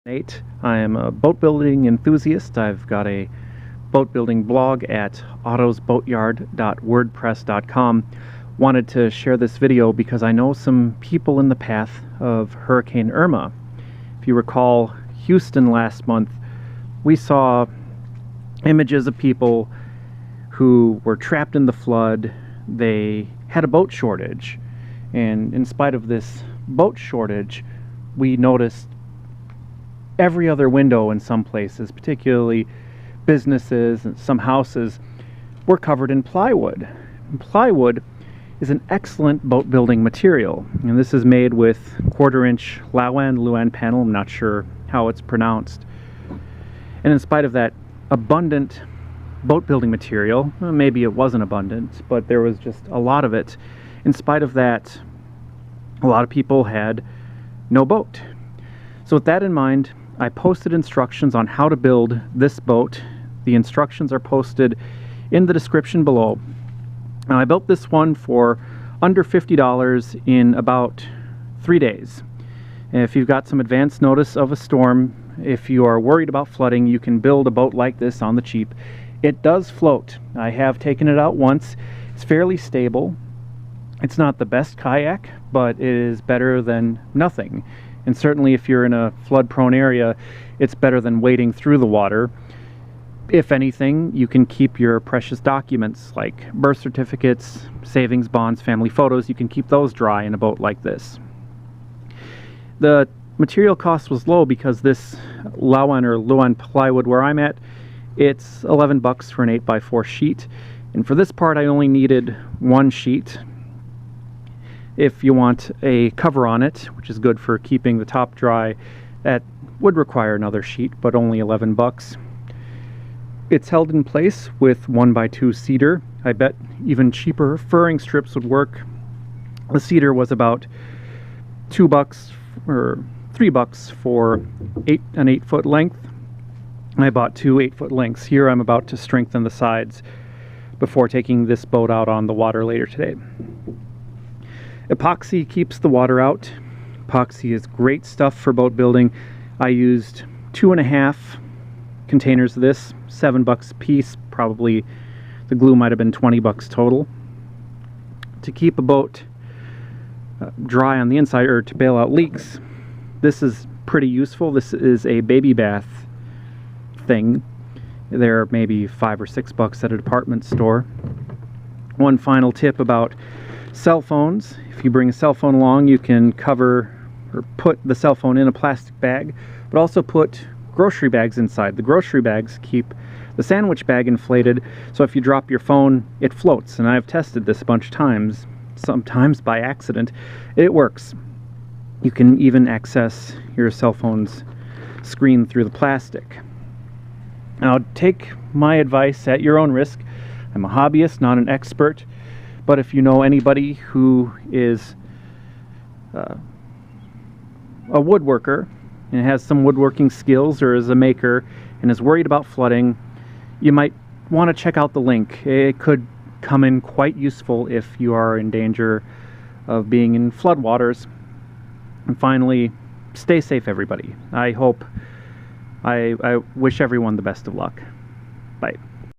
Nate. I am a boat building enthusiast. I've got a boat building blog at ottosboatyard.wordpress.com. Wanted to share this video because I know some people in the path of Hurricane Irma. If you recall Houston last month, we saw images of people who were trapped in the flood. They had a boat shortage, and in spite of this boat shortage, we noticed every other window in some places, particularly businesses and some houses, were covered in plywood. And plywood is an excellent boat building material, and this is made with 1/4-inch Luan panel. I'm not sure how it's pronounced. And in spite of that abundant boat building material, well, maybe it wasn't abundant, but there was just a lot of it. In spite of that, a lot of people had no boat. So with that in mind, I posted instructions on how to build this boat. The instructions are posted in the description below. Now, I built this one for under $50 in about 3 days. And if you've got some advance notice of a storm, if you are worried about flooding, you can build a boat like this on the cheap. It does float. I have taken it out once. It's fairly stable. It's not the best kayak, but it is better than nothing. And certainly if you're in a flood-prone area, it's better than wading through the water. If anything, you can keep your precious documents like birth certificates, savings bonds, family photos. You can keep those dry in a boat like this. The material cost was low because this Luan plywood where I'm at, it's $11 for an 8x4 sheet. And for this part, I only needed one sheet. If you want a cover on it, which is good for keeping the top dry, that would require another sheet, but only $11. It's held in place with 1x2 cedar. I bet even cheaper furring strips would work. The cedar was about $2 or $3 for an 8-foot length. I bought 2 8-foot lengths. Here I'm about to strengthen the sides before taking this boat out on the water later today. Epoxy keeps the water out. Epoxy is great stuff for boat building. I used 2.5 containers of this, $7 a piece. Probably the glue might have been $20 total. To keep a boat dry on the inside, or to bail out leaks, this is pretty useful. This is a baby bath thing. They're maybe $5 or $6 at a department store. One final tip about cell phones. If you bring a cell phone along, you can cover or put the cell phone in a plastic bag, but also put grocery bags inside. The grocery bags keep the sandwich bag inflated, so if you drop your phone, it floats. And I've tested this a bunch of times, sometimes by accident. It works. You can even access your cell phone's screen through the plastic. Now, take my advice at your own risk. I'm a hobbyist, not an expert. But if you know anybody who is a woodworker and has some woodworking skills, or is a maker and is worried about flooding, you might want to check out the link. It could come in quite useful if you are in danger of being in floodwaters. And finally, stay safe, everybody. I wish everyone the best of luck. Bye.